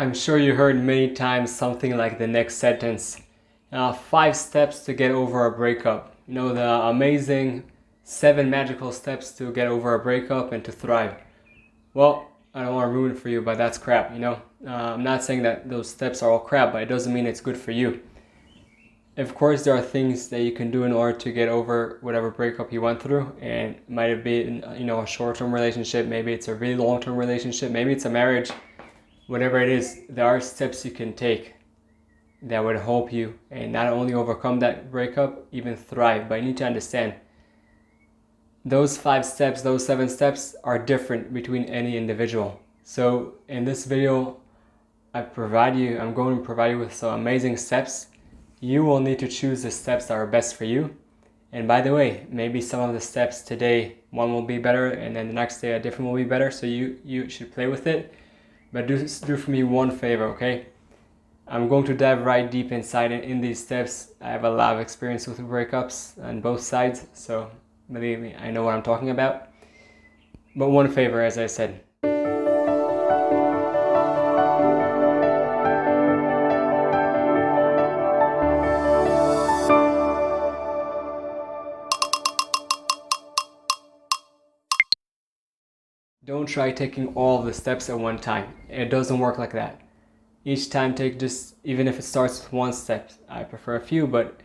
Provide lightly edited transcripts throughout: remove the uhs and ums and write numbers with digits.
I'm sure you heard many times something like the next sentence. 5 steps to get over a breakup. You know, the amazing 7 magical steps to get over a breakup and to thrive. Well, I don't want to ruin it for you, but that's crap, you know? I'm not saying that those steps are all crap, but it doesn't mean it's good for you. Of course, there are things that you can do in order to get over whatever breakup you went through, and it might have been, a short-term relationship, maybe it's a really long-term relationship, maybe it's a marriage. Whatever it is, there are steps you can take that would help you and not only overcome that breakup, even thrive. But you need to understand those 5 steps, those 7 steps are different between any individual. So in this video, I'm going to provide you with some amazing steps. You will need to choose the steps that are best for you. And by the way, maybe some of the steps today, one will be better, and then the next day a different will be better. So you should play with it. But do for me one favor, okay? I'm going to dive right deep inside in these steps. I have a lot of experience with breakups on both sides, so believe me, I know what I'm talking about. But one favor, as I said. Don't try taking all the steps at one time. It doesn't work like that. Each time take just, even if it starts with 1 step, I prefer a few, but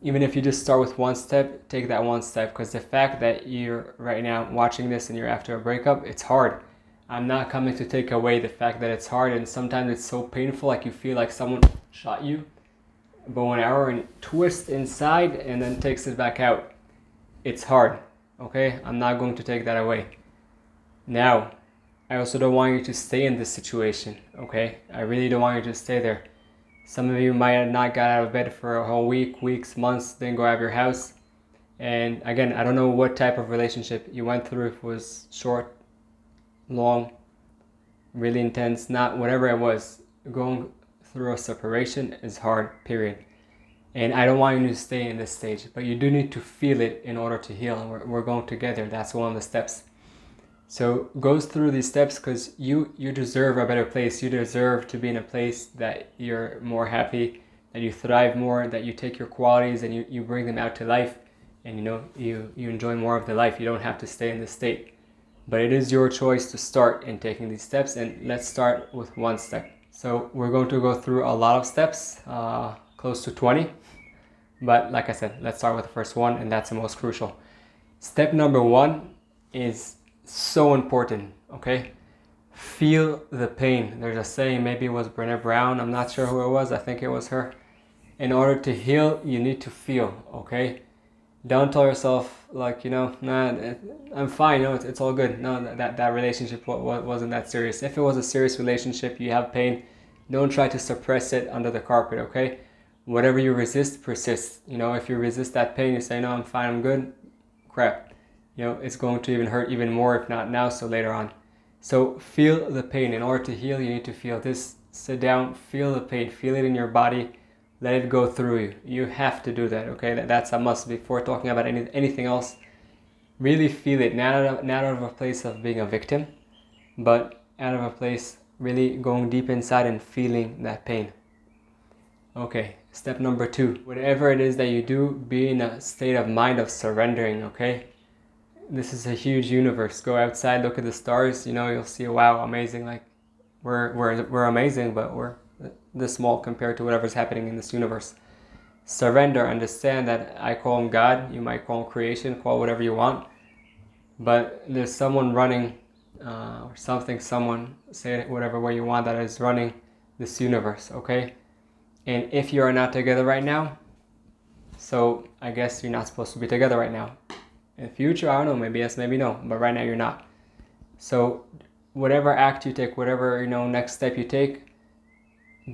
even if you just start with 1 step, take that 1 step, because the fact that you're right now watching this and you're after a breakup, it's hard. I'm not coming to take away the fact that it's hard, and sometimes it's so painful, like you feel like someone shot you, bow and arrow, and twist inside and then takes it back out. It's hard, okay? I'm not going to take that away. Now, I also don't want you to stay in this situation, okay? I really don't want you to stay there. Some of you might have not got out of bed for a whole week, weeks, months, didn't go out of your house. And again, I don't know what type of relationship you went through, if it was short, long, really intense, not whatever it was. Going through a separation is hard, period. And I don't want you to stay in this stage, but you do need to feel it in order to heal. And we're going together. That's one of the steps. So go through these steps, because you deserve a better place. You deserve to be in a place that you're more happy, that you thrive more, that you take your qualities and you bring them out to life, and you enjoy more of the life. You don't have to stay in this state. But it is your choice to start in taking these steps, and let's start with 1 step. So we're going to go through a lot of steps, close to 20. But like I said, let's start with the first one, and that's the most crucial. Step number 1 is so important, okay? Feel the pain. There's a saying, maybe it was Brené Brown, I'm not sure who it was, I think it was her. In order to heal, you need to feel, okay? Don't tell yourself like, nah, I'm fine, it's all good. No, that relationship wasn't that serious. If it was a serious relationship, you have pain, don't try to suppress it under the carpet, okay? Whatever you resist, persists. If you resist that pain, you say, no, I'm fine, I'm good, crap. It's going to even hurt even more, if not now, so later on. So feel the pain. In order to heal, you need to feel this. Sit down, feel the pain, feel it in your body, let it go through you. You have to do that, okay? That's a must. Before talking about anything else, really feel it, not out of a place of being a victim, but out of a place really going deep inside and feeling that pain. Okay, step number 2. Whatever it is that you do, be in a state of mind of surrendering, okay? This is a huge universe. Go outside, look at the stars, you'll see, wow, amazing. Like we're amazing, but we're this small compared to whatever's happening in this universe. Surrender, understand that I call him God, you might call him creation, call whatever you want, but there's someone running, or something, someone, say it whatever way you want, that is running this universe, okay? And if you are not together right now, so I guess you're not supposed to be together right now. In the future, I don't know, maybe yes, maybe no, but right now you're not. So whatever act you take, whatever next step you take,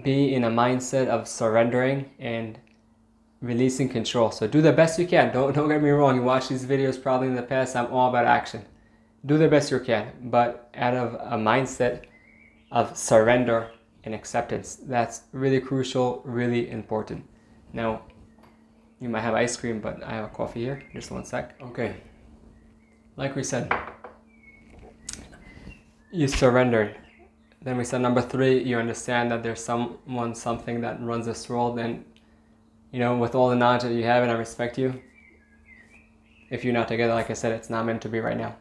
be in a mindset of surrendering and releasing control. So do the best you can. Don't get me wrong, you watch these videos probably in the past, I'm all about action. Do the best you can, but out of a mindset of surrender and acceptance. That's really crucial, really important. Now, you might have ice cream, but I have a coffee here. Just 1 sec. Okay. Like we said, you surrendered. Then we said number 3, you understand that there's someone, something that runs this world, and with all the knowledge that you have, and I respect you, if you're not together, like I said, it's not meant to be right now.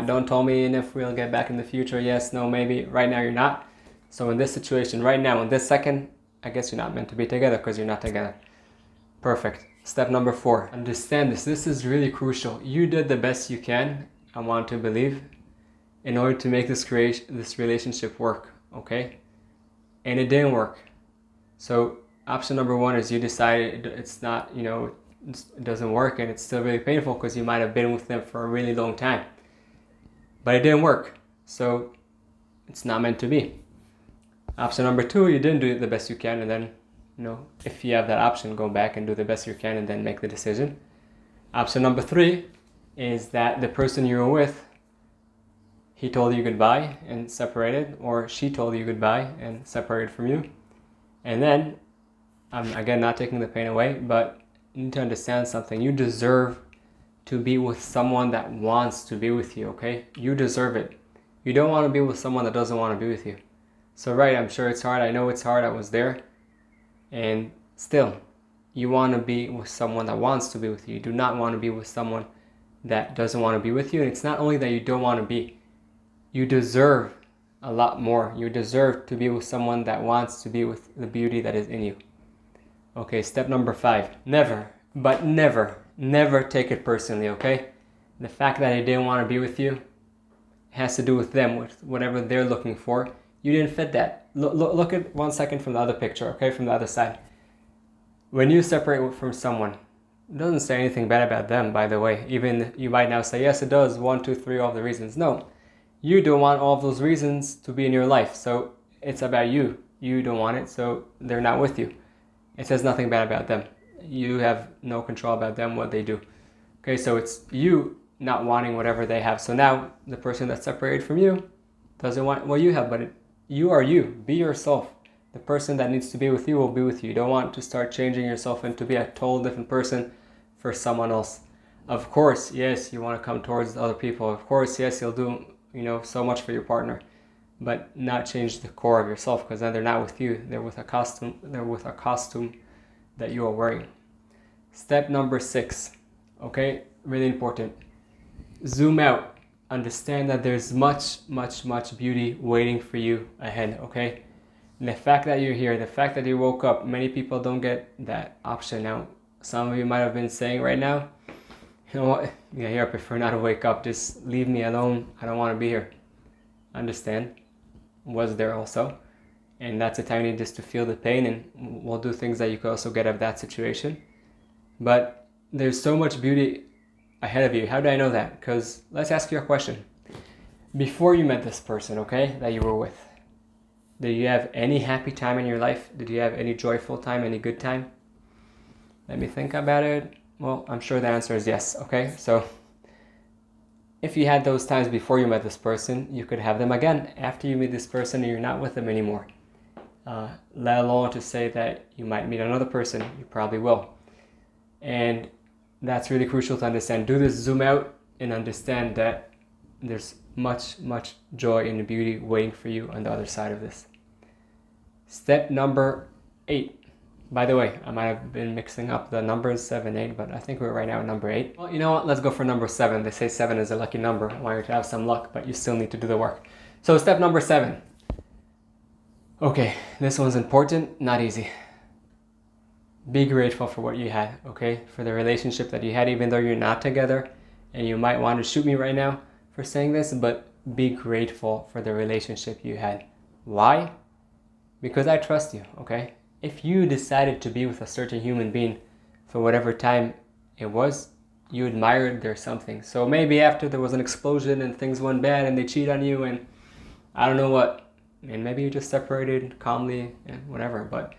Don't tell me if we'll get back in the future, yes, no, maybe. Right now you're not. So in this situation, right now, in this second, I guess you're not meant to be together because you're not together. Perfect. Step number 4, understand this. This is really crucial. You did the best you can, I want to believe, in order to make this relationship work, okay? And it didn't work. So option number 1 is you decided it's not, it doesn't work, and it's still really painful because you might have been with them for a really long time. But it didn't work. So it's not meant to be. Option number 2, you didn't do the best you can, and then, if you have that option, go back and do the best you can and then make the decision. Option number 3 is that the person you were with, he told you goodbye and separated, or she told you goodbye and separated from you. And then, I'm again not taking the pain away, but you need to understand something. You deserve to be with someone that wants to be with you, okay? You deserve it. You don't want to be with someone that doesn't want to be with you. So right, I'm sure it's hard. I know it's hard. I was there. And still, you want to be with someone that wants to be with you. You do not want to be with someone that doesn't want to be with you. And it's not only that you don't want to be. You deserve a lot more. You deserve to be with someone that wants to be with the beauty that is in you. Okay, step number 5. Never, but never, never take it personally, okay? The fact that they didn't want to be with you has to do with them, with whatever they're looking for. You didn't fit that. Look at 1 second from the other picture, okay? From the other side. When you separate from someone, it doesn't say anything bad about them, by the way. Even you might now say, yes, it does. 1, 2, 3, all the reasons. No, you don't want all of those reasons to be in your life. So it's about you. You don't want it, so they're not with you. It says nothing bad about them. You have no control about them, what they do. Okay, so it's you not wanting whatever they have. So now the person that's separated from you doesn't want what you have, but you are you. Be yourself. The person that needs to be with you will be with you. You don't want to start changing yourself and to be a total different person for someone else. Of course, yes, you want to come towards other people. Of course, yes, you'll do so much for your partner, but not change the core of yourself, because then they're not with you. They're with a costume. They're with a costume that you are wearing. Step number 6. Okay, really important. Zoom out. Understand that there's much, much, much beauty waiting for you ahead, okay? And the fact that you're here, the fact that you woke up, many people don't get that option. Now, some of you might have been saying right now, you know what, yeah, here, I prefer not to wake up. Just leave me alone. I don't want to be here. Understand. Was there also. And that's the time you need just to feel the pain, and we'll do things that you could also get out of that situation. But there's so much beauty ahead of you. How do I know that? Because let's ask you a question. Before you met this person, okay, that you were with, did you have any happy time in your life? Did you have any joyful time, any good time? Let me think about it. Well, I'm sure the answer is yes, okay? So if you had those times before you met this person, you could have them again after you meet this person and you're not with them anymore. Let alone to say that you might meet another person. You probably will. And that's really crucial to understand. Do this zoom out and understand that there's much, much joy and beauty waiting for you on the other side of this. Step number 8. By the way, I might have been mixing up the numbers 7, 8, but I think we're right now at number 8. Well, you know what? Let's go for number 7. They say 7 is a lucky number. I want you to have some luck, but you still need to do the work. So step number 7. Okay, this one's important, not easy. Be grateful for what you had, okay? For the relationship that you had, even though you're not together. And you might want to shoot me right now for saying this, but be grateful for the relationship you had. Why? Because I trust you, okay? If you decided to be with a certain human being for whatever time it was, you admired their something. So maybe after there was an explosion and things went bad and they cheat on you and I don't know what, and maybe you just separated calmly and whatever, but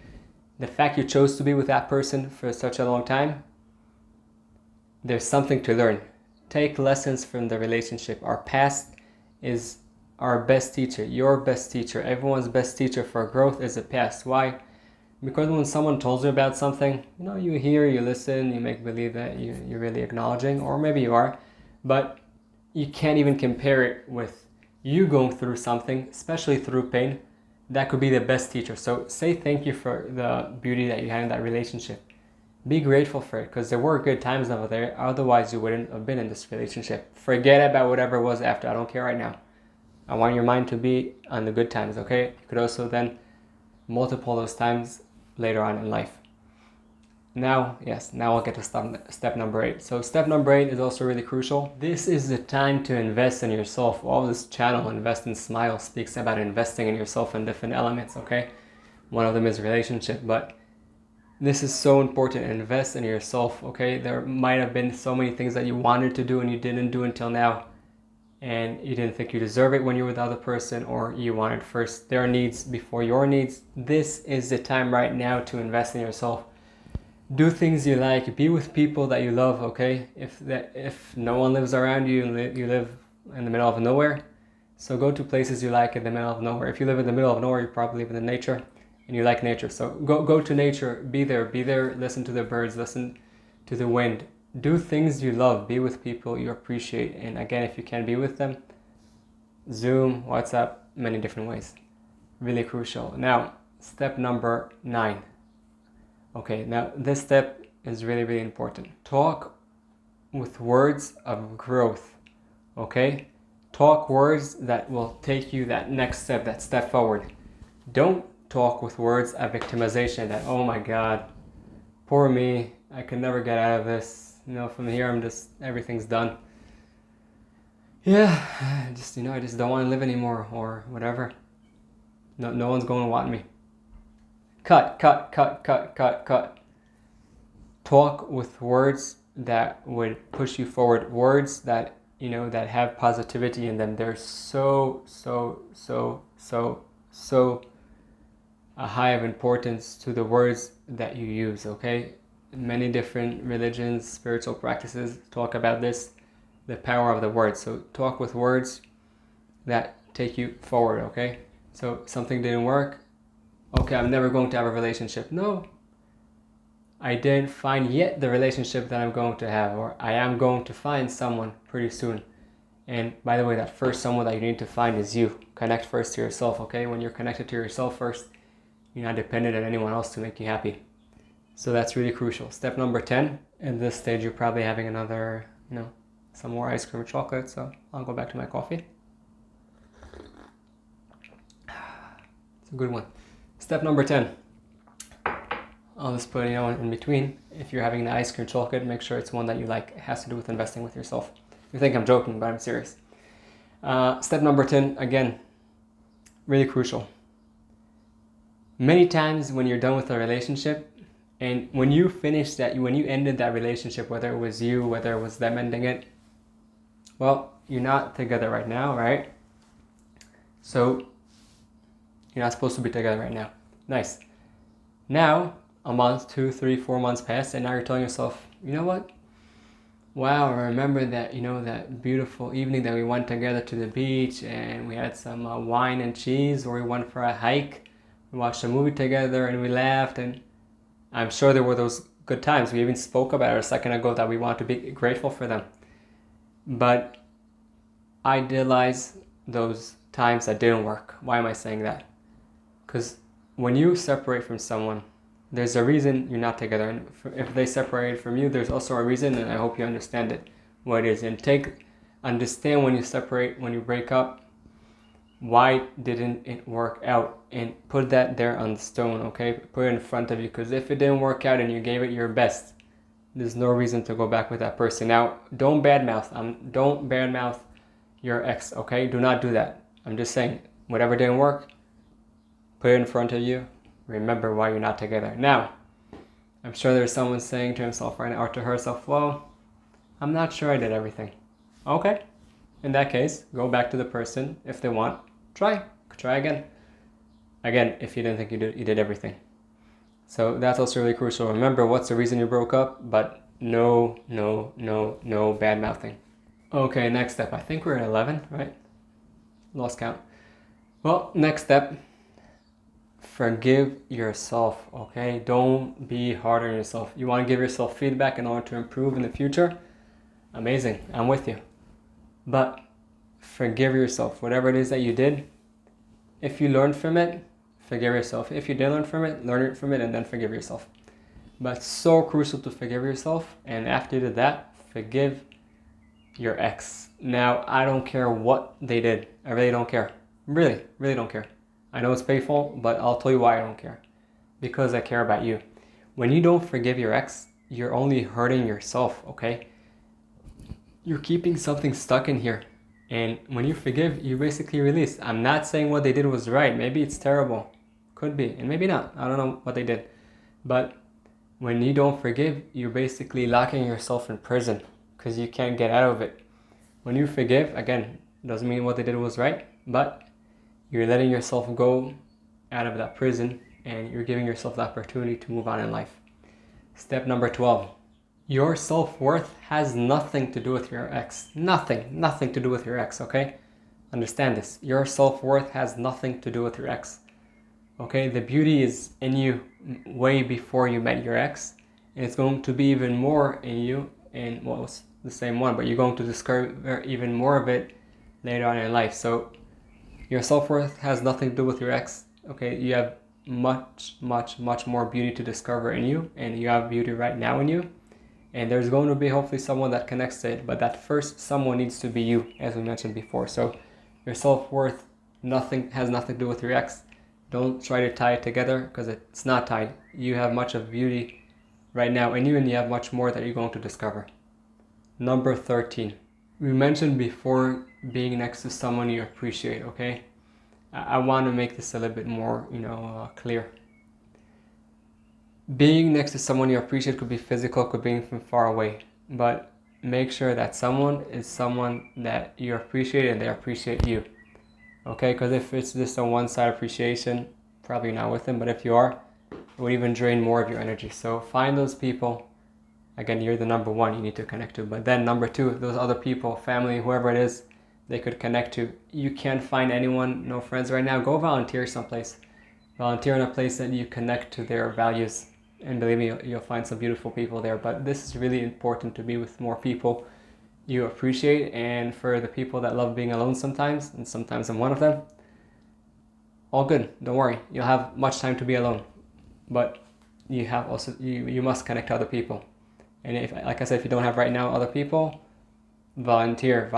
the fact you chose to be with that person for such a long time, there's something to learn. Take lessons from the relationship. Our past is our best teacher, your best teacher. Everyone's best teacher for growth is the past. Why? Because when someone tells you about something, you hear, you listen, you make believe that you're really acknowledging, or maybe you are, but you can't even compare it with you going through something, especially through pain, that could be the best teacher. So say thank you for the beauty that you had in that relationship. Be grateful for it, because there were good times over there. Otherwise, you wouldn't have been in this relationship. Forget about whatever was after. I don't care right now. I want your mind to be on the good times, okay? You could also then multiple those times later on in life. Now I'll get to step number 8. So step number 8 is also really crucial. This is the time to invest in yourself. All this channel, Invest and Smile, speaks about investing in yourself in different elements, okay? One of them is relationship, but this is so important. Invest in yourself, okay? There might have been so many things that you wanted to do and you didn't do until now, and you didn't think you deserve it when you were with the other person, or you wanted first their needs before your needs. This is the time right now to invest in yourself. Do things you like. Be with people that you love, okay? If no one lives around you and you live in the middle of nowhere, so go to places you like in the middle of nowhere. If you live in the middle of nowhere, you probably live in the nature and you like nature. So go to nature, be there, listen to the birds, listen to the wind. Do things you love, be with people you appreciate. And again, if you can't be with them, Zoom, WhatsApp, many different ways. Really crucial. Now, step number 9. Okay, now this step is really, really important. Talk with words of growth, okay? Talk words that will take you that next step, that step forward. Don't talk with words of victimization that, oh my God, poor me, I could never get out of this. From here, everything's done. Yeah, I just don't want to live anymore, or whatever. No one's going to want me. Cut. Talk with words that would push you forward. Words that, that have positivity in them. They're so a high of importance to the words that you use, okay? Many different religions, spiritual practices talk about this, the power of the words. So talk with words that take you forward, okay? So something didn't work. Okay, I'm never going to have a relationship. No, I didn't find yet the relationship that I'm going to have, or I am going to find someone pretty soon. And by the way, that first someone that you need to find is you. Connect first to yourself, okay? When you're connected to yourself first, you're not dependent on anyone else to make you happy. So that's really crucial. Step number 10, in this stage you're probably having another, some more ice cream or chocolate, so I'll go back to my coffee. It's a good one. Step number 10. I'll just put in between. If you're having the ice cream chocolate, make sure it's one that you like. It has to do with investing with yourself. You think I'm joking, but I'm serious. Step number 10, again, really crucial. Many times when you're done with a relationship, and when you ended that relationship, whether it was you, whether it was them ending it, well, you're not together right now, right? So you're not supposed to be together right now. Nice. Now, a month, 2, 3, 4 months passed, and now you're telling yourself, you know what? Wow, I remember that, that beautiful evening that we went together to the beach and we had some wine and cheese, or we went for a hike, we watched a movie together and we laughed, and I'm sure there were those good times. We even spoke about it a second ago that we want to be grateful for them. But idealize those times that didn't work. Why am I saying that? Because when you separate from someone, there's a reason you're not together. And if they separated from you, there's also a reason, and I hope you understand it, what it is. And understand when you separate, when you break up, why didn't it work out? And put that there on the stone, okay? Put it in front of you, because if it didn't work out and you gave it your best, there's no reason to go back with that person. Now, don't badmouth your ex, okay? Do not do that. I'm just saying, whatever didn't work, put it in front of you. Remember why you're not together. Now, I'm sure there's someone saying to himself right now, or to herself, well, I'm not sure I did everything. Okay. In that case, go back to the person. If they want, try again. Again, if you didn't think you did everything. So that's also really crucial. Remember what's the reason you broke up, but no bad mouthing. Okay, next step. I think we're at 11, right? Lost count. Well, next step, forgive yourself, okay? Don't be hard on yourself. You want to give yourself feedback in order to improve in the future? Amazing, I'm with you. But forgive yourself. Whatever it is that you did, if you learned from it, forgive yourself. If you didn't learn from it, learn it from it and then forgive yourself. But it's so crucial to forgive yourself. And after you did that, forgive your ex. Now, I don't care what they did. I really don't care. Really, really don't care. I know it's painful, but I'll tell you why I don't care. Because I care about you. When you don't forgive your ex, you're only hurting yourself, okay? You're keeping something stuck in here. And when you forgive, you basically release. I'm not saying what they did was right. Maybe it's terrible. Could be. And maybe not. I don't know what they did. But when you don't forgive, you're basically locking yourself in prison because you can't get out of it. When you forgive, again, doesn't mean what they did was right, but you're letting yourself go out of that prison and you're giving yourself the opportunity to move on in life. Step number 12. Your self-worth has nothing to do with your ex. Nothing to do with your ex, okay? Understand this. Your self-worth has nothing to do with your ex. Okay, the beauty is in you way before you met your ex, and it's going to be even more in you, and well, it's the same one, but you're going to discover even more of it later on in life. So your self-worth has nothing to do with your ex. Okay, you have much more beauty to discover in you, and you have beauty right now in you, and there's going to be hopefully someone that connects to it, but that first someone needs to be you, as we mentioned before. So your self-worth has nothing to do with your ex. Don't try to tie it together because it's not tied. You have much of beauty right now in you, and you have much more that you're going to discover. Number 13. We mentioned before being next to someone you appreciate, okay? I want to make this a little bit more, clear. Being next to someone you appreciate could be physical, could be from far away, but make sure that someone is someone that you appreciate and they appreciate you. Okay, because if it's just a one-side appreciation, probably not with them, but if you are, it would even drain more of your energy. So find those people. Again, you're the number one you need to connect to, but then number two, those other people, family, whoever it is, they could connect to. You can't find anyone, no friends right now, go volunteer someplace. Volunteer in a place that you connect to their values, and believe me, you'll find some beautiful people there. But this is really important, to be with more people you appreciate. And for the people that love being alone sometimes, and sometimes I'm one of them, all good, don't worry, you'll have much time to be alone, but you must connect to other people. And if, like I said, if you don't have right now other people, volunteer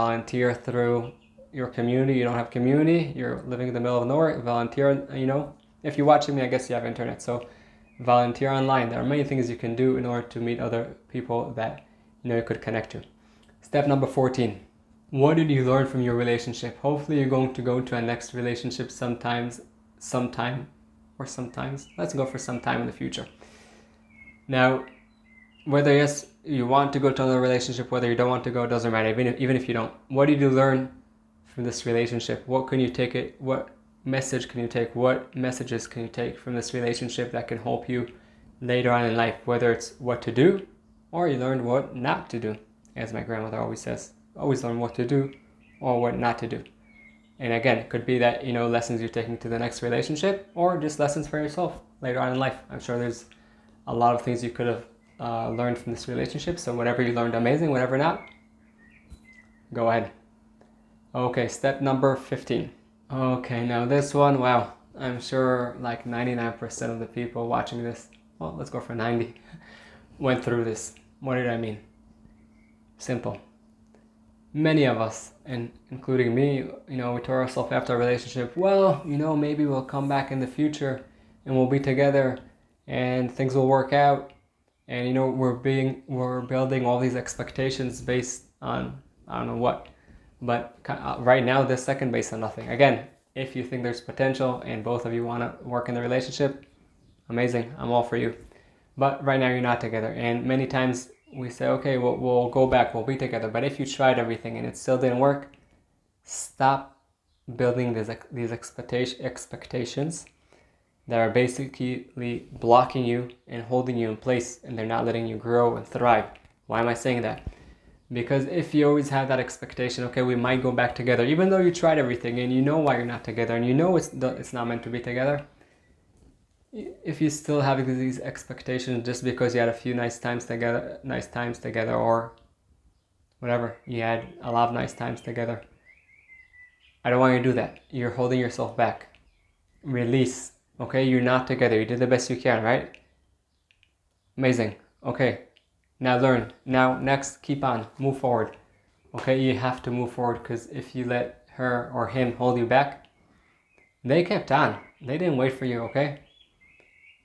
through your community. You don't have community, you're living in the middle of nowhere, volunteer. If you're watching me, I guess you have internet, so volunteer online. There are many things you can do in order to meet other people that you could connect to. Step number 14. What did you learn from your relationship? Hopefully you're going to go to a next relationship sometime. Let's go for some time in the future. Now, whether yes, you want to go to another relationship, whether you don't want to go, doesn't matter, even if you don't. What did you learn from this relationship? What can you take it? What message can you take? What messages can you take from this relationship that can help you later on in life? Whether it's what to do, or you learned what not to do. As my grandmother always says, always learn what to do or what not to do. And again, it could be that, lessons you're taking to the next relationship, or just lessons for yourself later on in life. I'm sure there's a lot of things you could have learned from this relationship. So whatever you learned, amazing. Whatever not, go ahead. Okay, step number 15. Okay, now this one, wow, I'm sure like 99% of the people watching this, well, let's go for 90, went through this. What did I mean? Simple. Many of us, and including me, we told ourselves after a relationship, well, maybe we'll come back in the future and we'll be together and things will work out. And we're building all these expectations based on I don't know what, but right now this second based on nothing. Again, if you think there's potential and both of you want to work in the relationship, amazing, I'm all for you. But right now you're not together, and many times we say, okay, we'll go back, we'll be together. But if you tried everything and it still didn't work, stop building these expectations that are basically blocking you and holding you in place, and they're not letting you grow and thrive. Why am I saying that? Because if you always have that expectation, okay, we might go back together, even though you tried everything and you know why you're not together and you know it's not meant to be together, if you still have these expectations just because you had a few nice times together, or whatever, you had a lot of nice times together, I don't want you to do that. You're holding yourself back. Release. Okay, you're not together. You did the best you can, right? Amazing. Okay, now learn. Now next, keep on. Move forward. Okay, you have to move forward, because if you let her or him hold you back, they kept on. They didn't wait for you, okay?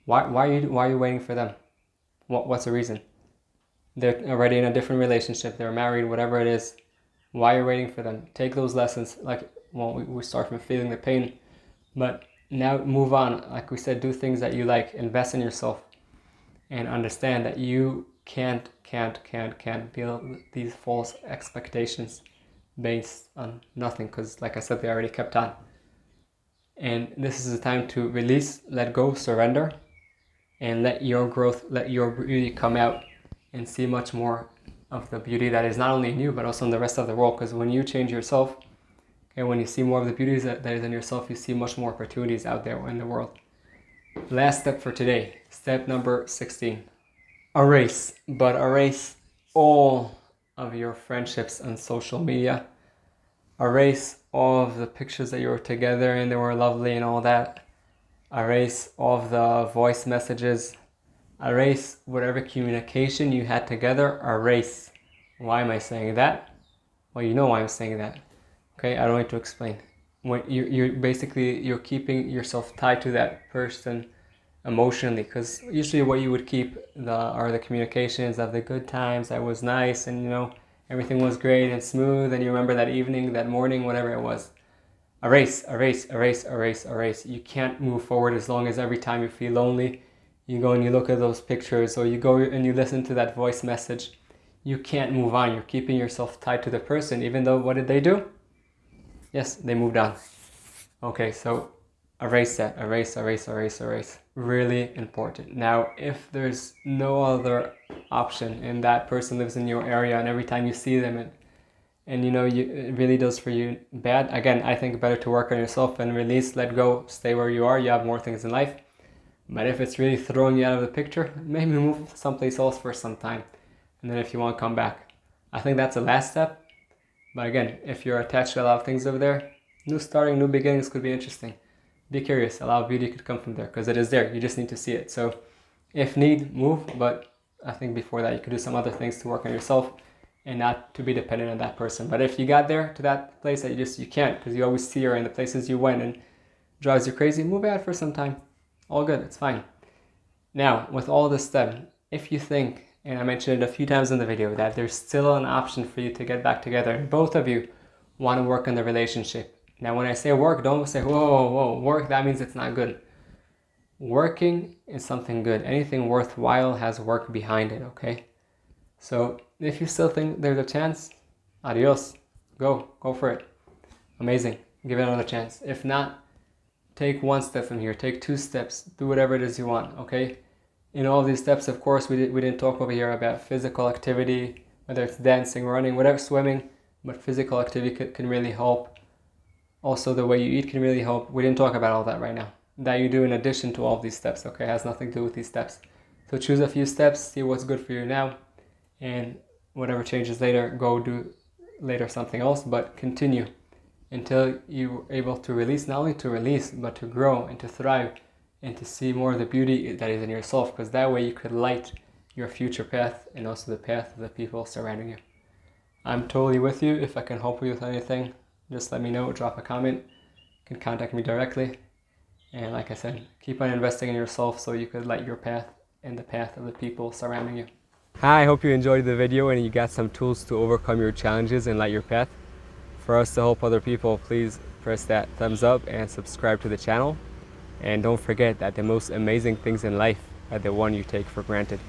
Why are you waiting for them? What's the reason? They're already in a different relationship. They're married, whatever it is. Why are you waiting for them? Take those lessons. Like, well, we start from feeling the pain, but now move on. Like we said, do things that you like. Invest in yourself, and understand that you can't build these false expectations based on nothing, because like I said, they already kept on. And this is the time to release, let go, surrender, and let your growth, let your beauty come out, and see much more of the beauty that is not only in you but also in the rest of the world. Because when you change yourself, and when you see more of the beauties that is in yourself, you see much more opportunities out there in the world. Last step for today, step number 16. Erase, but erase all of your friendships on social media. Erase all of the pictures that you were together and they were lovely and all that. Erase all of the voice messages. Erase whatever communication you had together. Erase. Why am I saying that? Well, you know why I'm saying that. Okay, I don't need to explain. When you're keeping yourself tied to that person emotionally, because usually what you would keep are the communications of the good times. That was nice, and everything was great and smooth, and you remember that evening, that morning, whatever it was. Erase, erase, erase, erase, erase. You can't move forward as long as every time you feel lonely, you go and you look at those pictures, or you go and you listen to that voice message. You can't move on. You're keeping yourself tied to the person, even though what did they do? Yes, they moved on. Okay, so erase that. Erase, erase, erase, erase. Really important. Now, if there's no other option and that person lives in your area, and every time you see them and it really does for you bad, again, I think better to work on yourself and release, let go, stay where you are. You have more things in life. But if it's really throwing you out of the picture, maybe move someplace else for some time. And then if you want to come back, I think that's the last step. But again, if you're attached to a lot of things over there, new starting, new beginnings could be interesting. Be curious. A lot of beauty could come from there, because it is there. You just need to see it. So if need, move. But I think before that, you could do some other things to work on yourself and not to be dependent on that person. But if you got there to that place that you can't, because you always see her in the places you went and drives you crazy, move out for some time. All good. It's fine. Now, with all this done, if you think, and I mentioned it a few times in the video, that there's still an option for you to get back together, and both of you want to work on the relationship. Now, when I say work, don't say, whoa, work, that means it's not good. Working is something good. Anything worthwhile has work behind it, okay? So if you still think there's a chance, adios. Go for it. Amazing. Give it another chance. If not, take one step from here. Take 2 steps. Do whatever it is you want, okay? In all these steps, of course, we didn't talk over here about physical activity, whether it's dancing, running, whatever, swimming, but physical activity can really help. Also, the way you eat can really help. We didn't talk about all that right now. That you do in addition to all of these steps, okay? It has nothing to do with these steps. So choose a few steps, see what's good for you now, and whatever changes later, go do later something else, but continue until you're able to release, not only to release, but to grow and to thrive and to see more of the beauty that is in yourself, because that way you could light your future path and also the path of the people surrounding you. I'm totally with you. If I can help you with anything, just let me know, drop a comment. You can contact me directly. And like I said, keep on investing in yourself so you could light your path and the path of the people surrounding you. Hi, I hope you enjoyed the video and you got some tools to overcome your challenges and light your path. For us to help other people, please press that thumbs up and subscribe to the channel. And don't forget that the most amazing things in life are the one you take for granted.